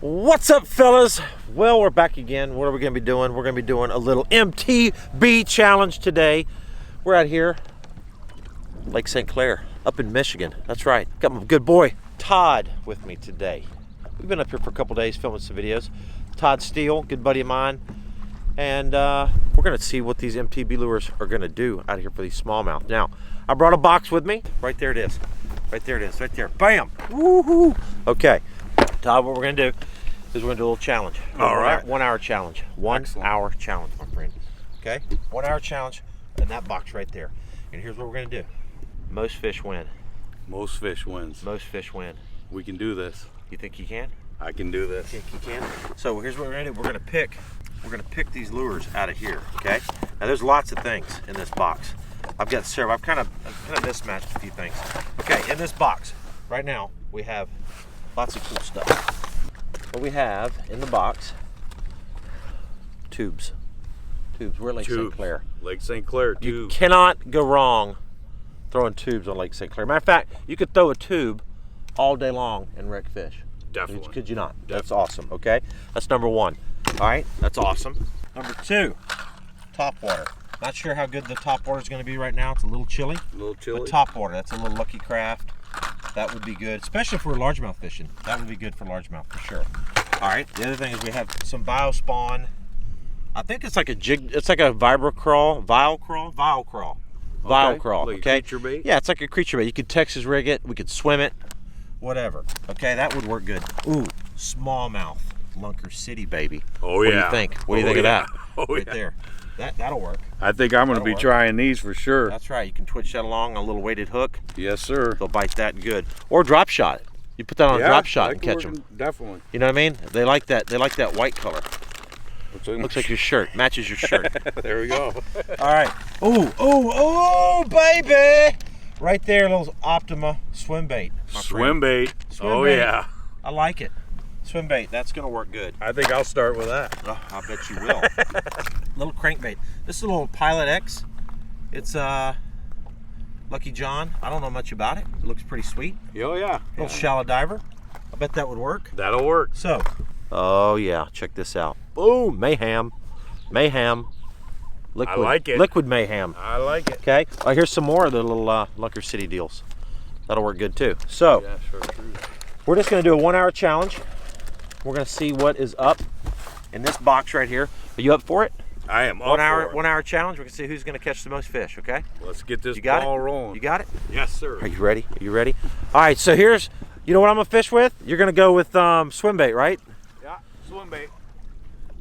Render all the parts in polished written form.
What's up, fellas? Well, we're back again. What are we going to be doing? We're going to be doing a little MTB challenge today. We're out here, Lake St. Clair, up in Michigan. That's right. Got my good boy Todd with me today. We've been up here for a couple days filming some videos. Todd Steele, good buddy of mine. And we're going to see what these MTB lures are going to do out here for these smallmouth. Now, I brought a box with me. Right there it is. Right there it is. Right there. Bam! Woohoo! Okay. Todd, what we're going to do is we're going to do a little challenge. All right. 1 hour challenge. Excellent. Hour challenge, my friend. Okay? 1 hour challenge in that box right there. And here's what we're going to do. Most fish win. Most fish wins. Most fish win. We can do this. You think you can? I can do this. You think you can? So here's what we're going to do. We're going to pick these lures out of here, okay? Now there's lots of things in this box. I've got several. I've kind of mismatched a few things. Okay, in this box right now we have lots of cool stuff. What we have in the box, tubes. We're at Lake St. Clair. Lake St. Clair tubes. You cannot go wrong throwing tubes on Lake St. Clair. Matter of fact, you could throw a tube all day long and wreck fish. Definitely. Could you not? Definitely. That's awesome, okay? That's number one. All right, that's awesome. Number two, top water. Not sure how good the top water is going to be right now. It's a little chilly. A little chilly. But top water, that's a little Lucky Craft. That would be good, especially if we're largemouth fishing. That would be good for largemouth for sure. All right, the other thing is we have some Biospawn. I think it's like a jig, it's like a vile crawl, Like okay? a creature bait? Yeah, it's like a creature bait. You could Texas rig it, we could swim it, whatever. Okay, that would work good. Ooh, smallmouth, Lunker City, baby. Oh, What yeah. do you think? What do you think of that? Oh, right yeah. there. That'll work. I think I'm going to be work. trying these for sure. That's right. You can twitch that along on a little weighted hook. Yes, sir. They'll bite that good. Or drop shot it. You put that on a drop shot and catch them. Definitely. You know what I mean? They like that. They like that white color. Looks like your shirt. Matches your shirt. There we go. All right. Oh, baby! Right there, little Optima swim bait. Swim bait. Swim bait. Yeah. I like it. Swim bait. That's gonna work good. I think I'll start with that. Oh, I bet you will. Little crankbait. This is a little Pilot X. It's Lucky John. I don't know much about it. It looks pretty sweet. Oh, yeah. Little shallow diver. I bet that would work. That'll work. So, oh yeah, check this out. Oh, mayhem. Liquid, I like it. Liquid mayhem. I like it. Okay, here's some more of the little Lunker City deals. That'll work good too. So, Yeah, sure, true. we're just gonna do a 1 hour challenge. We're gonna see what is up in this box right here. Are you up for it? I am up 1 hour, for it. 1 hour challenge. We're gonna see who's gonna catch the most fish. Okay? Let's get this You got ball it? rolling. You got it? Yes, sir. Are you ready? Are you ready? All right. So here's, you know what I'm gonna fish with? You're gonna go with swim bait, right? Yeah, swim bait.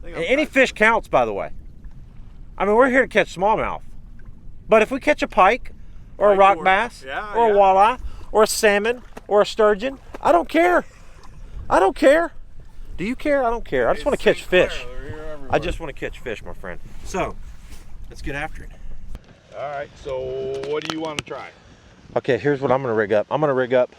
And any fish counts, by the way. I mean, we're here to catch smallmouth. But if we catch a pike, or a rock bass, or a walleye, or a salmon, or a sturgeon, I don't care. I don't care. Do you care? I don't care. I just want to catch fish. I just want to catch fish, my friend. So, let's get after it. All right, so what do you want to try? Okay, here's what I'm going to rig up. I'm going to rig up.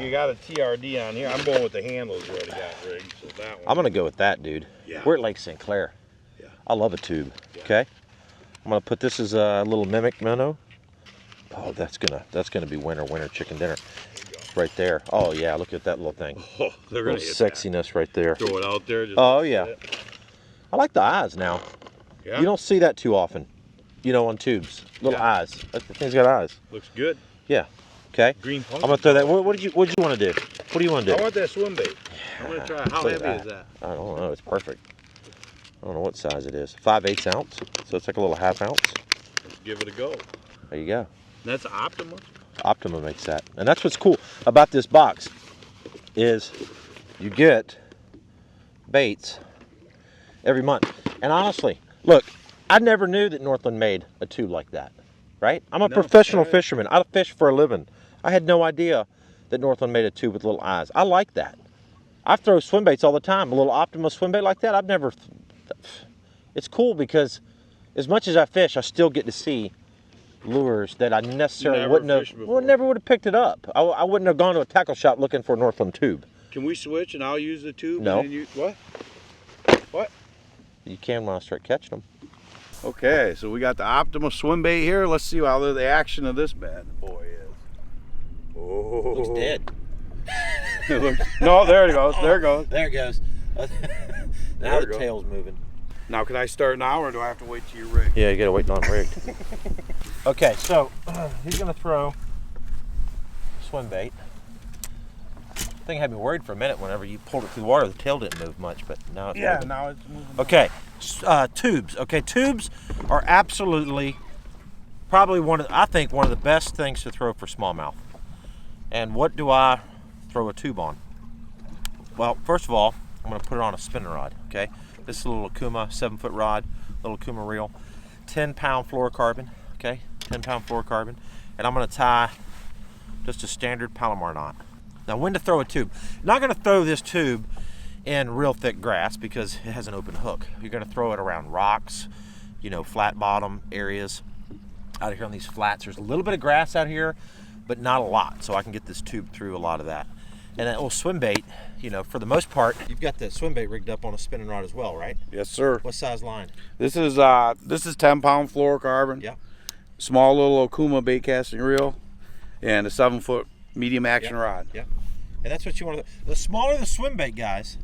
You got a TRD on here. I'm going with the handles you already got rigged. So that one. I'm going to go with that, dude. Yeah. We're at Lake St. Clair. Yeah. I love a tube. Yeah. Okay. I'm going to put this as a little mimic minnow. Oh, that's gonna be winter chicken dinner. Right there. Oh yeah, look at that little thing. Oh, they're gonna Little hit sexiness right there. that. Throw it out there. Just Oh yeah. I like the eyes now. Yeah. You don't see that too often. You know, on tubes. Little eyes. The thing's got eyes. Looks good. Yeah. Okay. Green punk. I'm gonna throw that. What did you want to do? What do you want to I do? want that swim bait. I'm gonna try. How Look at heavy is that? I don't know. It's perfect. I don't know what size it is. 5/8 ounce. So it's like a little ½ ounce. Let's give it a go. There you go. That's Optima. Optima makes that. And that's what's cool about this box is you get baits every month. And honestly, look, I never knew that Northland made a tube like that, right? I'm a professional fisherman. I fish for a living. I had no idea that Northland made a tube with little eyes. I like that. I throw swim baits all the time. A little Optima swim bait like that, I've never... It's cool because as much as I fish, I still get to see lures that I necessarily never would have picked it up. I wouldn't have gone to a tackle shop looking for a Northland tube. Can we switch and I'll use the tube? No. And you, what? What? You can when I start catching them. Okay, so we got the Optima swim bait here. Let's see how the action of this bad boy is. Oh, Looks dead. No, there it goes. There it goes. There it goes. Now the tail's moving. Now, can I start now, or do I have to wait till you rig? Yeah, you gotta wait on rigged. Okay, so he's gonna throw swim bait. Thing had me worried for a minute whenever you pulled it through the water. The tail didn't move much, but now it's moving. Now it's moving. Okay, tubes. Okay, tubes are absolutely probably I think one of the best things to throw for smallmouth. And what do I throw a tube on? Well, first of all, I'm going to put it on a spinning rod. Okay, this is a little Akuma 7-foot rod, little Akuma reel, 10-pound fluorocarbon. Okay, 10-pound fluorocarbon, and I'm going to tie just a standard Palomar knot. Now, when to throw a tube? You're not going to throw this tube in real thick grass because it has an open hook. You're going to throw it around rocks, you know, flat bottom areas. Out here on these flats, there's a little bit of grass out here, but not a lot, so I can get this tube through a lot of that. And that little swim bait, you know, for the most part, you've got the swim bait rigged up on a spinning rod as well, right? Yes, sir. What size line? This is 10-pound fluorocarbon. Yeah. Small little Akuma bait casting reel, and a 7-foot medium action rod. Yeah. And that's what you want to. The smaller the swim bait, guys,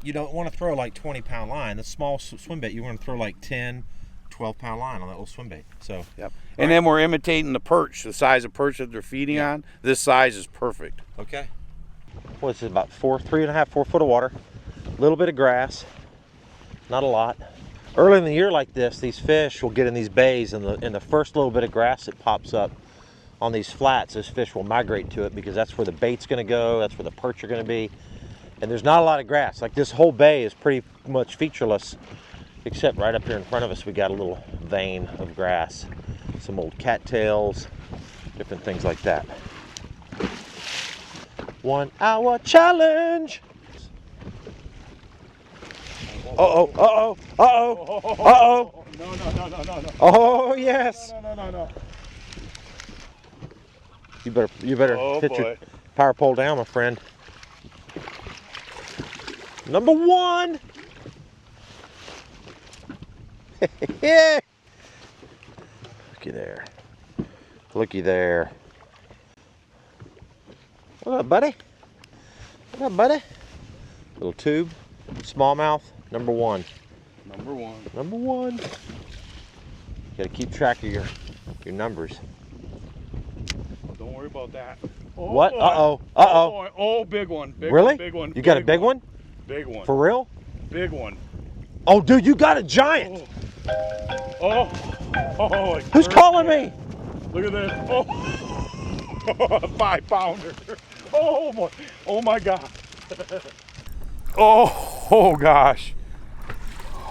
you don't want to throw like 20-pound line. The small swim bait, you want to throw like 10, 12-pound line on that little swim bait. So. Yep. And then we're imitating the perch, the size of perch that they're feeding on. This size is perfect. Okay. What's it, about 3.5, 4 foot of water, a little bit of grass, not a lot. Early in the year like this, these fish will get in these bays, and the first little bit of grass that pops up on these flats, those fish will migrate to it because that's where the bait's going to go, that's where the perch are going to be. And there's not a lot of grass. Like, this whole bay is pretty much featureless, except right up here in front of us we got a little vein of grass, some old cattails, different things like that. 1 hour challenge. Uh-oh, uh-oh, uh-oh, uh-oh. No. Oh, yes. No. You better hit your power pole down, my friend. Number 1. Yeah. Looky there. Looky there. What up, buddy? What up, buddy? Little tube, smallmouth, number 1. Number 1. Number 1. You gotta keep track of your numbers. Don't worry about that. Oh, what? Uh-oh. Uh-oh. Oh, big one. Really? Big one. You got a big one? Big one. For real? Big one. Oh, dude, you got a giant. Oh. Who's calling me? Look at this. Oh. 5-pounder. Oh, boy. Oh, my God. Oh, gosh.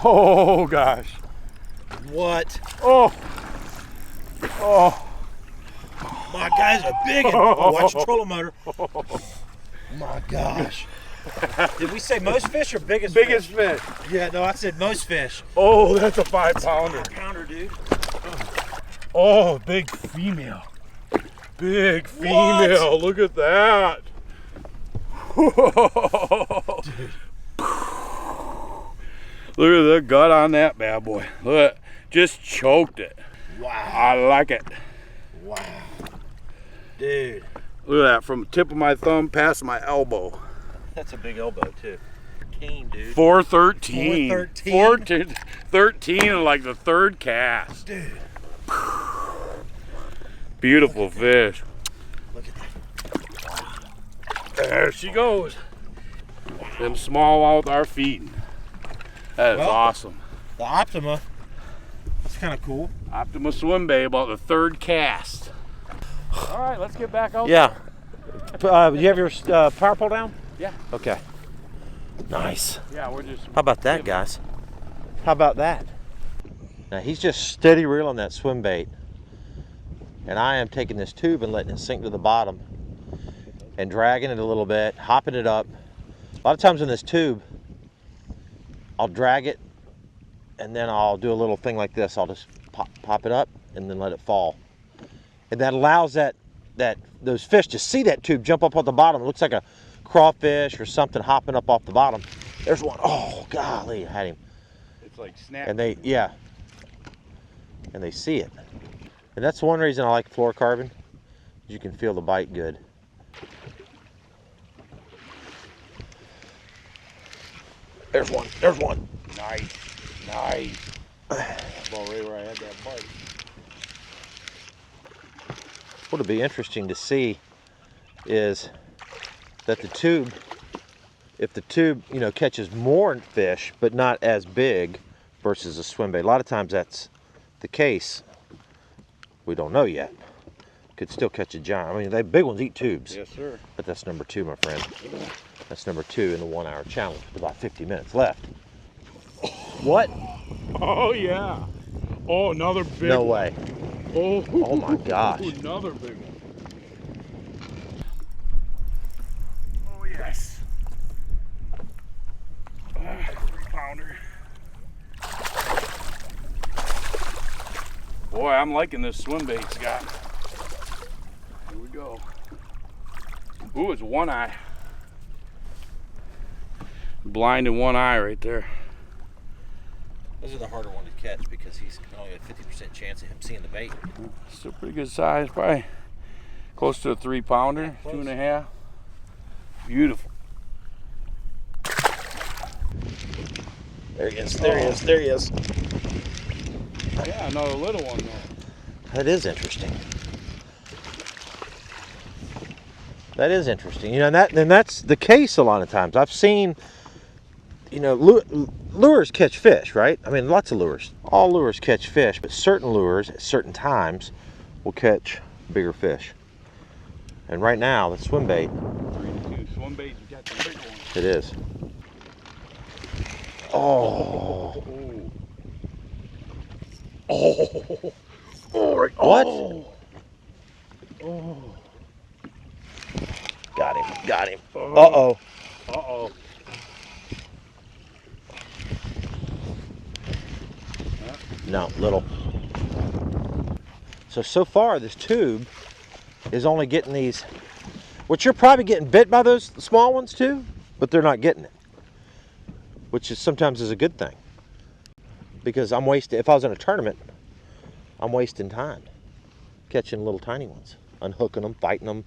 Oh, gosh. What? Oh. My guys are big. Oh, watch the trolling motor. My gosh. Did we say most fish or biggest fish? Biggest fish. Yeah, no, I said most fish. Oh, that's a 5-pounder. 5-pounder, dude. Oh, big female. Big female. What? Look at that. Dude. Look at the gut on that bad boy. Look, just choked it. Wow. I like it. Wow. Dude. Look at that, from the tip of my thumb past my elbow. That's a big elbow, too. 13, dude. 413. 413. 13 in like the 3rd cast. Dude. Beautiful fish. Look at that. There she goes. Wow. Them smallmouth are feeding. That is awesome. The Optima, that's kind of cool. Optima swim bait, about the 3rd cast. All right, let's get back out. Yeah. You have your power pole down? Yeah. Okay. Nice. Yeah, we're just. How about that, guys? How about that? Now he's just steady reeling that swim bait, and I am taking this tube and letting it sink to the bottom and dragging it a little bit, hopping it up. A lot of times in this tube, I'll drag it and then I'll do a little thing like this. I'll just pop it up and then let it fall. And that allows those fish to see that tube jump up on the bottom. It looks like a crawfish or something hopping up off the bottom. There's one. Oh, golly, I had him. It's like snap. And they see it. And that's one reason I like fluorocarbon. You can feel the bite good. There's one. There's one. Nice. Nice. About right where I had that bite. What'll be interesting to see is that the tube, if the tube, you know, catches more fish, but not as big versus a swim bait. A lot of times that's the case. We don't know yet. Could still catch a giant. I mean, they big ones eat tubes. Yes, sir. But that's number 2, my friend. That's number 2 in the 1 hour challenge with about 50 minutes left. What? Oh, yeah. Oh, another big No one. way. Oh my gosh. Another big one. Oh, yes. 3-pounder. Boy, I'm liking this swim bait, Scott. Here we go. Ooh, it's one eye. Blind in one eye right there. Those are the harder one to catch because he's only a 50% chance of him seeing the bait. Still pretty good size, probably close to a 3-pounder, yeah, 2.5. Beautiful. There he is, there he is, there he is. Yeah, another little one though. That is interesting. That is interesting. You know, and that's the case a lot of times. I've seen, you know, lures catch fish, right? I mean, lots of lures. All lures catch fish, but certain lures at certain times will catch bigger fish. And right now, the swim bait. 3-2 swim bait, you got the big one. It is. Oh. Oh. Oh. Right. What? Oh. Oh. Got him. Got him. Uh-oh. Uh-oh. No, little. So far this tube is only getting these, which you're probably getting bit by those small ones too, but they're not getting it, which is sometimes is a good thing, because I'm wasting, if I was in a tournament, I'm wasting time catching little tiny ones, unhooking them, fighting them,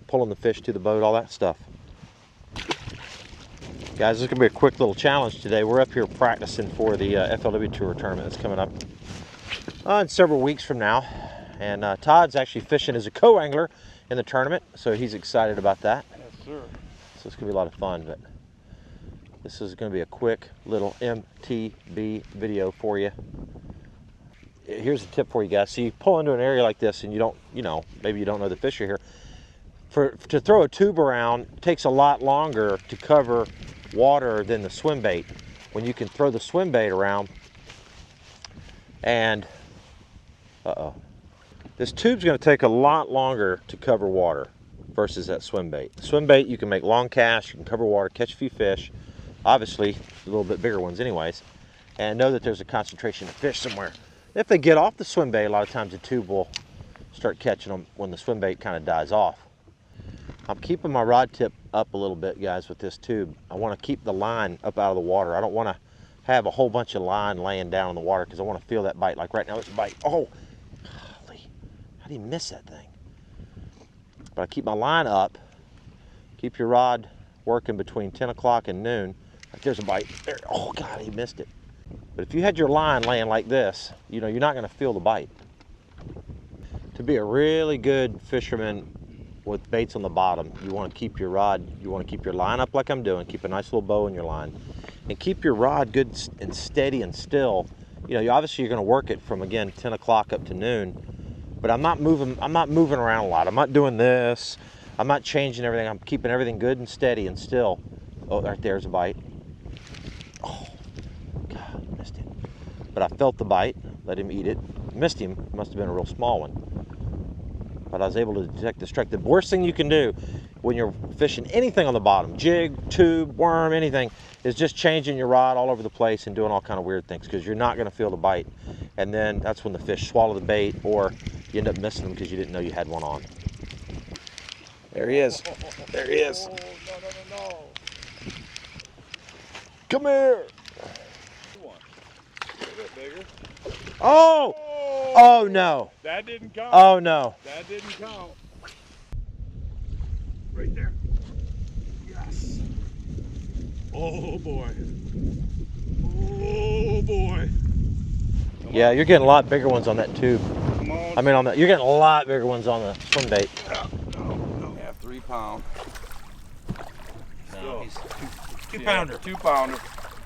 pulling the fish to the boat, all that stuff. Guys, this is going to be a quick little challenge today. We're up here practicing for the FLW Tour tournament that's coming up in several weeks from now. And Todd's actually fishing as a co-angler in the tournament, so he's excited about that. Yes, sir. So it's going to be a lot of fun, but this is going to be a quick little MTB video for you. Here's a tip for you guys. So you pull into an area like this and you don't, you know, maybe you don't know the fish are here. To throw a tube around takes a lot longer to cover water than the swim bait. When you can throw the swim bait around and, this tube's going to take a lot longer to cover water versus that swim bait. The swim bait, you can make long casts, you can cover water, catch a few fish, obviously a little bit bigger ones anyways, and know that there's a concentration of fish somewhere. If they get off the swim bait, a lot of times the tube will start catching them when the swim bait kind of dies off. I'm keeping my rod tip up a little bit, guys, with this tube. I want to keep the line up out of the water. I don't want to have a whole bunch of line laying down in the water because I want to feel that bite. Like right now, it's a bite. Oh, golly, how do you miss that thing? But I keep my line up. Keep your rod working between 10 o'clock and noon. Like there's a bite. There. Oh, God, he missed it. But if you had your line laying like this, you know, you're not going to feel the bite. To be a really good fisherman with baits on the bottom, you want to keep your rod, you want to keep your line up like I'm doing, keep a nice little bow in your line, and keep your rod good and steady and still. You know, obviously you're going to work it from, again, 10 o'clock up to noon, but I'm not moving around a lot. I'm not doing this. I'm not changing everything. I'm keeping everything good and steady and still. Oh, right there's a bite. Oh, God, missed it. But I felt the bite, let him eat it. Missed him, must have been a real small one. But I was able to detect the strike. The worst thing you can do when you're fishing anything on the bottom, jig, tube, worm, anything, is just changing your rod all over the place and doing all kind of weird things, because you're not going to feel the bite. And then that's when the fish swallow the bait, or you end up missing them because you didn't know you had one on. There he is. There he is. No. Come here. A bit bigger. Oh! Oh, no. That didn't count. Oh, no. That didn't count. Right there. Yes. Oh boy. Oh boy. Yeah, you're getting a lot bigger ones on that tube. Come on. I mean, you're getting a lot bigger ones on the swim bait. Yeah, 3 pound. No, he's two Yeah, pounder. 2 pounder.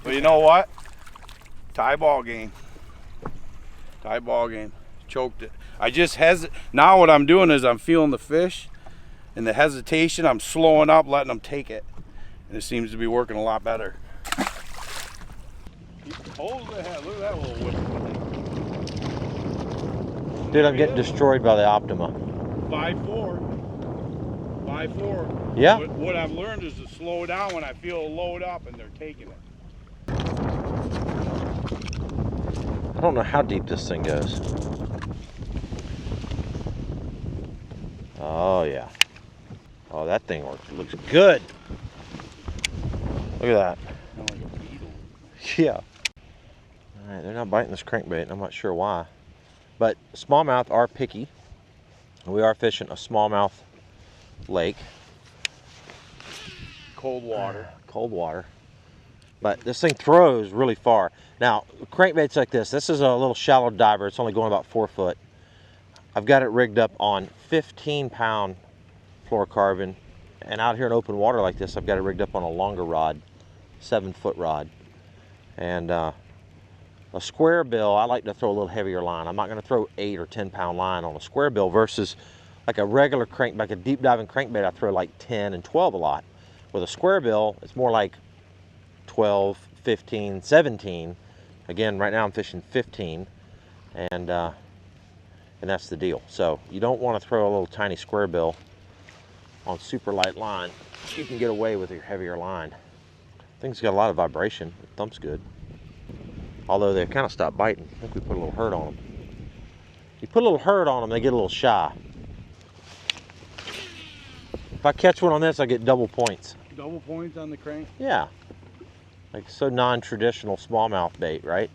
But you know what? Tie ball game. Tie ball game. Choked it. I just now what I'm doing is I'm feeling the fish, and the hesitation, I'm slowing up, letting them take it. And it seems to be working a lot better. Hold the head. Look at that little whip. Dude, I'm getting destroyed by the Optima. 5'4". 5'4". Yeah. But what I've learned is to slow down when I feel a load up and they're taking it. I don't know how deep this thing goes. Oh yeah. Oh, that thing looks good. Look at that. Sound like a beetle. Yeah. All right, they're not biting this crankbait. I'm not sure why. But smallmouth are picky. We are fishing a smallmouth lake. Cold water. Cold water. But this thing throws really far. Now, crankbaits like this is a little shallow diver. It's only going about 4 foot. I've got it rigged up on 15-pound fluorocarbon. And out here in open water like this, I've got it rigged up on a longer rod, 7-foot rod. And a square bill, I like to throw a little heavier line. I'm not going to throw 8 or 10-pound line on a square bill versus like a regular crank, like a deep diving crankbait, I throw like 10 and 12 a lot. With a square bill, it's more like 12, 15, 17. Again, right now I'm fishing 15, and that's the deal. So you don't want to throw a little tiny square bill on super light line. You can get away with your heavier line. Thing's got a lot of vibration. It thumps good. Although they kind of stopped biting. I think we put a little hurt on them. You put a little hurt on them, they get a little shy. If I catch one on this, I get double points. Double points on the crank? Yeah. Like so non-traditional smallmouth bait, right?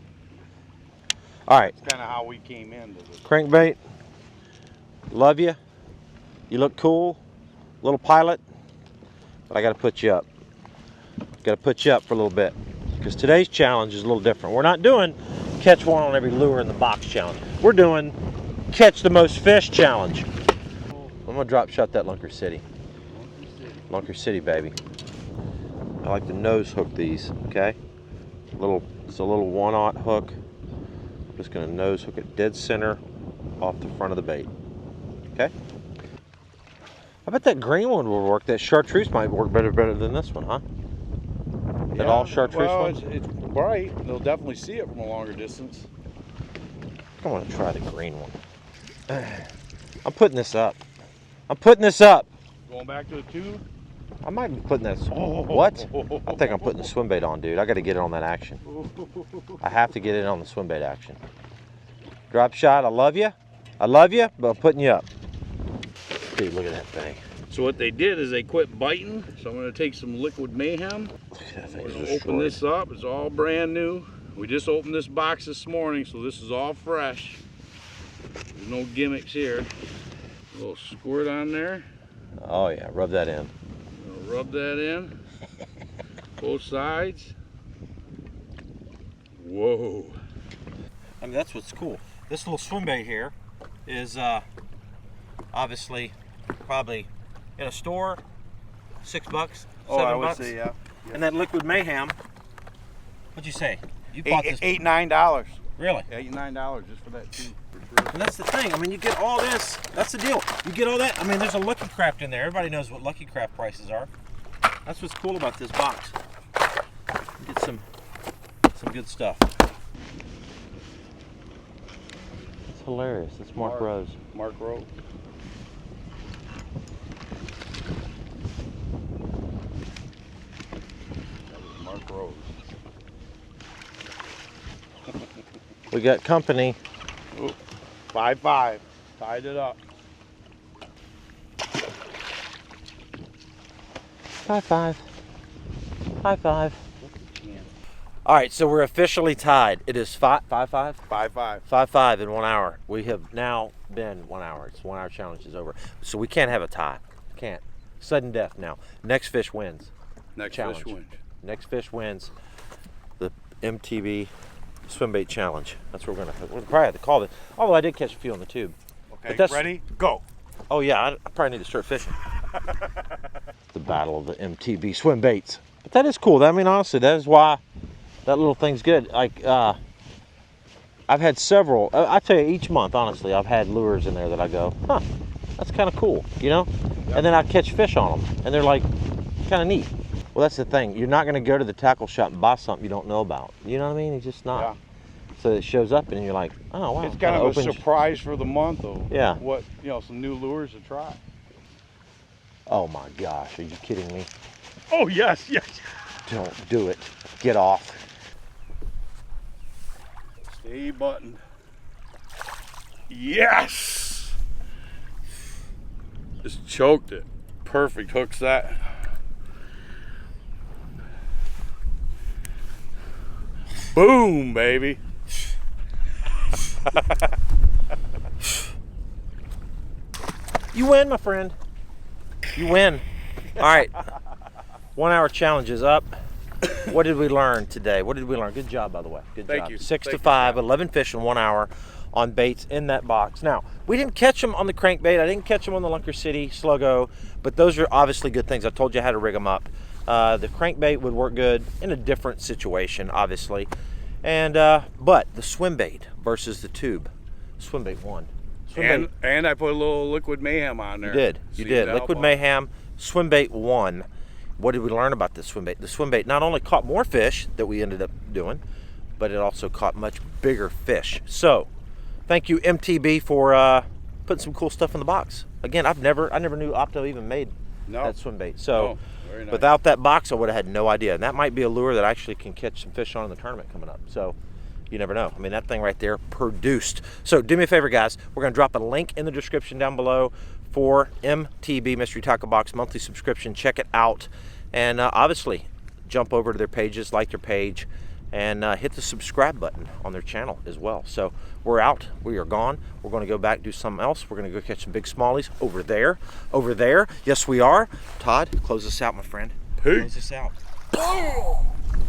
All right. That's kind of how we came into this. Crankbait. Love you. You look cool. Little pilot. But I got to put you up. Got to put you up for a little bit. Because today's challenge is a little different. We're not doing catch one on every lure in the box challenge. We're doing catch the most fish challenge. I'm going to drop shot that Lunker City. Lunker City, baby. I like to nose hook these, okay? It's a little 1/0 hook. I'm just gonna nose hook it dead center off the front of the bait, okay? I bet that green one will work. That chartreuse might work better than this one, huh? Yeah, That all chartreuse well, ones? it's bright. They'll definitely see it from a longer distance. I want to try the green one. I'm putting this up. I'm putting this up. Going back to the tube? I might be putting this. What? I think I'm putting the swim bait on, dude. I got to get it on that action. I have to get it on the swim bait action. Drop shot. I love you. I love you, but I'm putting you up. Dude, look at that thing. So what they did is they quit biting. So I'm going to take some liquid mayhem. Look at that thing. We're going to open this up. It's all brand new. We just opened this box this morning, so this is all fresh. There's no gimmicks here. A little squirt on there. Oh yeah, rub that in. Rub that in. Both sides. Whoa. I mean, that's what's cool. This little swim bait here is obviously probably in a store, $6, $7. Oh, I would say, yeah. And that liquid mayhem, what'd you say? You bought this $8, $9. Really? $8, $9 just for that too. And that's the thing. I mean, you get all this. That's the deal. You get all that. I mean, there's a Lucky Craft in there. Everybody knows what Lucky Craft prices are. That's what's cool about this box. You get some good stuff. It's hilarious. It's Mark Rose. Mark Rose. That is Mark Rose. We got company. Ooh, 5-5. Tied it up. High five. High five. All right, so we're officially tied. It is 5-5? 5-5. 5-5 in 1 hour. We have now been 1 hour. It's 1 hour challenge is over. So we can't have a tie. Can't. Sudden death now. Next fish wins. Next challenge. fish wins. Next fish wins the MTB swim bait challenge. That's what we're probably have to call it. Although I did catch a few on the tube. Okay, ready? Go. Oh yeah, I probably need to start fishing. The battle of the MTB swim baits. But that is cool. I mean, honestly, that is why that little thing's good. Like, I've had several. I tell you, each month, honestly, I've had lures in there that I go, huh, that's kind of cool, you know? Yep. And then I catch fish on them, and they're like, kind of neat. Well, that's the thing. You're not going to go to the tackle shop and buy something you don't know about. You know what I mean? It's just not. Yeah. So it shows up, and you're like, oh wow. It's kind of a surprise for the month, though. Yeah. What, you know, some new lures to try. Oh my gosh, are you kidding me? Oh yes, yes. Don't do it. Get off. Stay buttoned. Yes! Just choked it. Perfect. Hooks that. Boom, baby. You win, my friend. You win. All right. 1 hour challenge is up. What did we learn today? What did we learn? Good job, by the way. Good job. Thank you. 6 to 5, 11 fish in 1 hour on baits in that box. Now, we didn't catch them on the crankbait. I didn't catch them on the Lunker City Sluggo, but those are obviously good things. I told you how to rig them up. The crankbait would work good in a different situation, obviously. And but the swim bait versus the tube. Swim bait won. And I put a little Liquid Mayhem on there. You did. You did. Liquid Mayhem. Swim bait won. What did we learn about this swim bait? The swim bait not only caught more fish that we ended up doing, but it also caught much bigger fish. So, thank you MTB for putting some cool stuff in the box. Again, I never knew Opto even made that swim bait. So, very nice. Without that box, I would have had no idea. And that might be a lure that actually can catch some fish on in the tournament coming up. So, you never know. I mean, that thing right there produced. So, do me a favor, guys. We're going to drop a link in the description down below for MTB Mystery Tackle Box monthly subscription. Check it out, and obviously jump over to their pages, like their page, and hit the subscribe button on their channel as well. So we're out. We are gone. We're going to go back, do something else. We're going to go catch some big smallies over there. Over there. Yes, we are. Todd, close us out, my friend. Peace. Close us out.